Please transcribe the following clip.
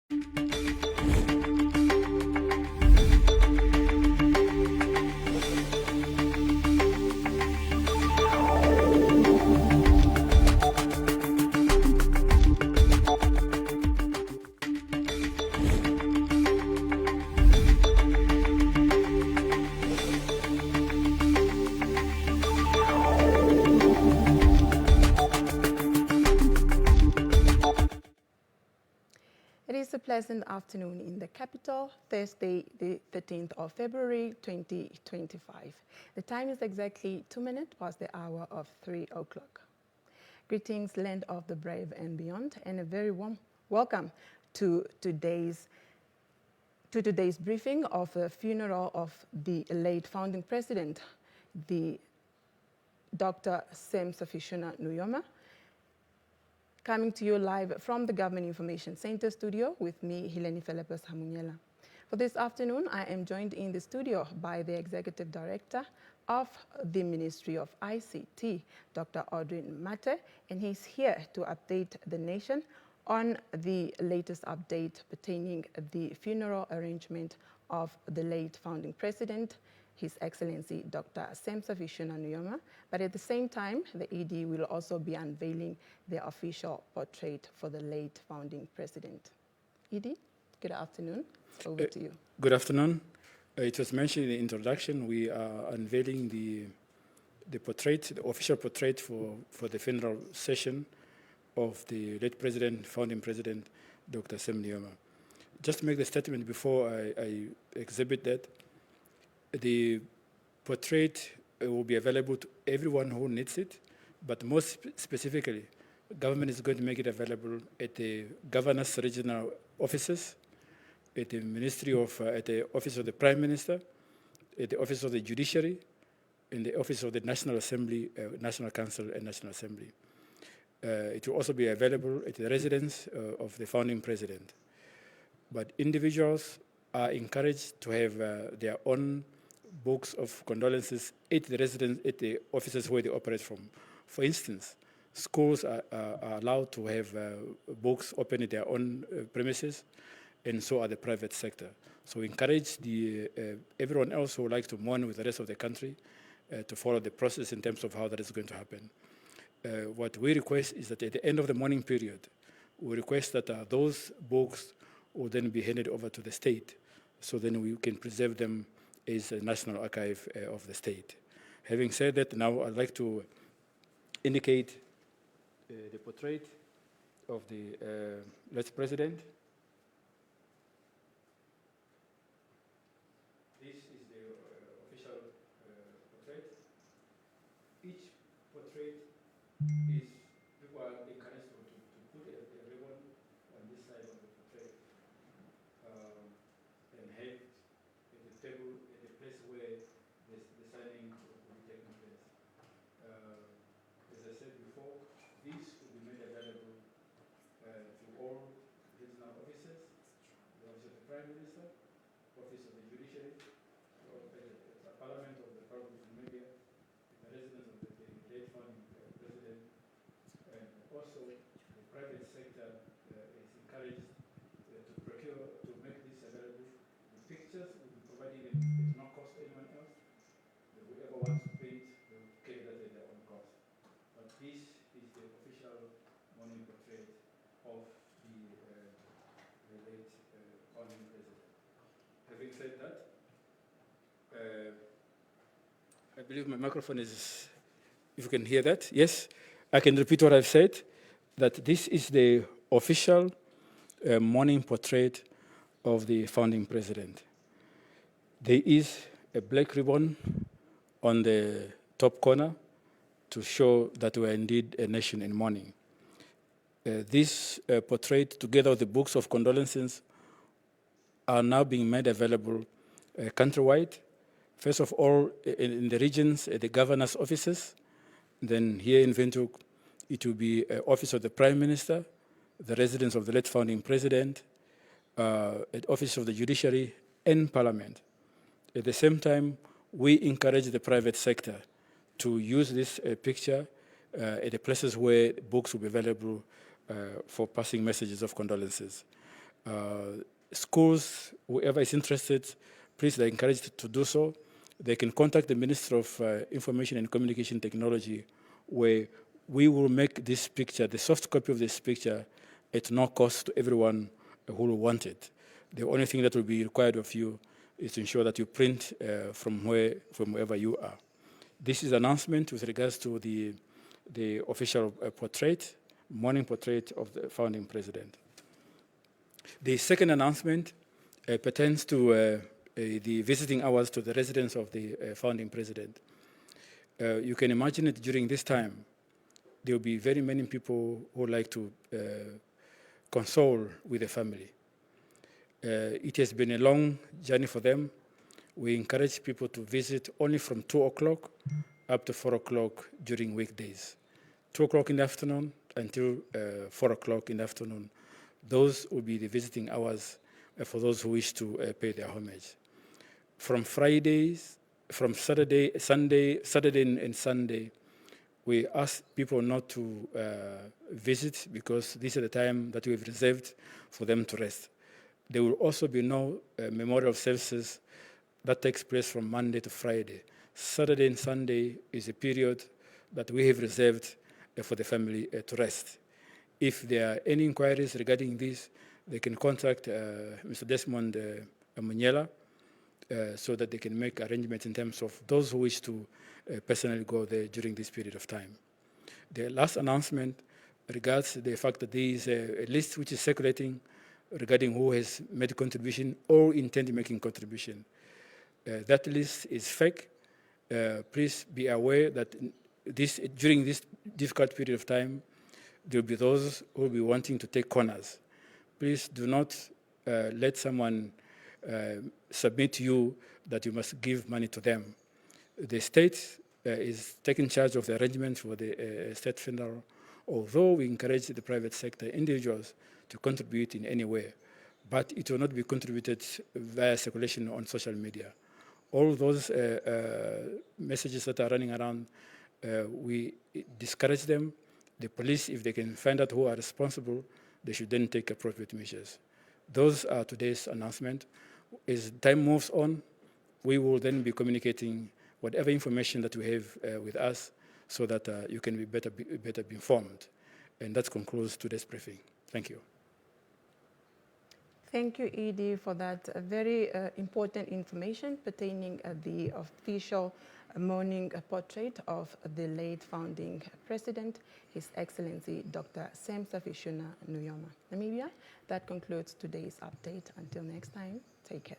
It is a pleasant afternoon in the capital, Thursday, the 13th of February, 2025. The time is exactly 2 minutes past the hour of 3 o'clock. Greetings, land of the brave and beyond, and a very warm welcome to today's briefing of the funeral of the late founding president, the Dr. Shafiishuna Nujoma. Coming to you live from the Government Information Center studio with me, Hileni Felepes Hamunyela. For this afternoon, I am joined in the studio by the Executive Director of the Ministry of ICT, Dr. Audrey Mate, and he's here to update the nation on the latest update pertaining the funeral arrangement of the late founding president, His Excellency Dr. Shafiishuna Nujoma, but at the same time, the ED will also be unveiling the official portrait for the late founding president. ED, good afternoon. Over to you. Good afternoon. It was mentioned in the introduction, we are unveiling the portrait, the official portrait for the funeral session of the late president, founding president, Dr. Nujoma. Just to make the statement before I exhibit that, the portrait will be available to everyone who needs it, but most specifically, government is going to make it available at the governor's regional offices, at the Ministry of, at the Office of the Prime Minister, at the Office of the Judiciary, in the Office of the National Assembly, National Council and National Assembly. It will also be available at the residence of the founding president. But individuals are encouraged to have their own books of condolences at the residence, at the offices where they operate from. For instance, schools are allowed to have books open at their own premises, and so are the private sector. So we encourage everyone else who would like to mourn with the rest of the country to follow the process in terms of how that is going to happen. What we request is that at the end of the mourning period, we request that those books will then be handed over to the state, so then we can preserve them as a national archive of the state. Having said that, now I'd like to indicate the portrait of the late president. This is the official portrait. Each portrait is, people are encouraged to put a ribbon on this side of the portrait and have at the table, at the place where the signing will be taking place. As I said before, this will be made available to all regional offices, the Office of the Prime Minister, Office of the Judiciary, the Parliament of the Republic of Namibia, the residence of the late founding president, and also the private sector is encouraged to procure, to make this available. The pictures will be provided at no cost to anyone else. Whoever wants to paint, they will carry that at their own cost. But this is the official mourning portrait of the late founding president. Having said that, I believe my microphone is, if you can hear that, yes, I can repeat what I've said, that this is the official mourning portrait of the founding president. There is a black ribbon on the top corner to show that we are indeed a nation in mourning. This portrait, together with the books of condolences, are now being made available countrywide. First of all, in the regions, at the governor's offices. Then here in Windhoek, it will be Office of the Prime Minister, the residence of the late founding president, at Office of the Judiciary and Parliament. At the same time, we encourage the private sector to use this picture at the places where books will be available for passing messages of condolences. Schools, whoever is interested, please, they're encouraged to do so. They can contact the Minister of Information and Communication Technology, where we will make this picture, the soft copy of this picture, at no cost to everyone who will want it. The only thing that will be required of you is to ensure that you print from wherever you are. This is an announcement with regards to the official portrait, morning portrait of the founding president. The second announcement pertains to the visiting hours to the residence of the founding president. You can imagine that during this time, there will be very many people who like to console with the family. It has been a long journey for them. We encourage people to visit only from 2 o'clock up to 4 o'clock during weekdays. 2 o'clock in the afternoon until 4 o'clock in the afternoon. Those will be the visiting hours for those who wish to pay their homage. From Fridays, from Saturday and Sunday, we ask people not to visit because this is the time that we've reserved for them to rest. There will also be no memorial services that takes place from Monday to Friday. Saturday and Sunday is a period that we have reserved for the family to rest. If there are any inquiries regarding this, they can contact Mr. Desmond Munyela so that they can make arrangements in terms of those who wish to personally go there during this period of time. The last announcement regards the fact that there is a list which is circulating regarding who has made contribution or intend making contribution. That list is fake. Please be aware that during this difficult period of time, there will be those who will be wanting to take corners. Please do not let someone submit to you that you must give money to them. The state is taking charge of the arrangements for the state funeral, although we encourage the private sector individuals to contribute in any way, but it will not be contributed via circulation on social media. All those messages that are running around, we discourage them. The police, if they can find out who are responsible, they should then take appropriate measures. Those are today's announcement. As time moves on, we will then be communicating whatever information that we have with us so that you can be better informed. And that concludes today's briefing. Thank you. Thank you, Edie, for that very important information pertaining the official morning portrait of the late founding president, His Excellency Dr. Shafiishuna Nujoma. Namibia, that concludes today's update. Until next time, take care.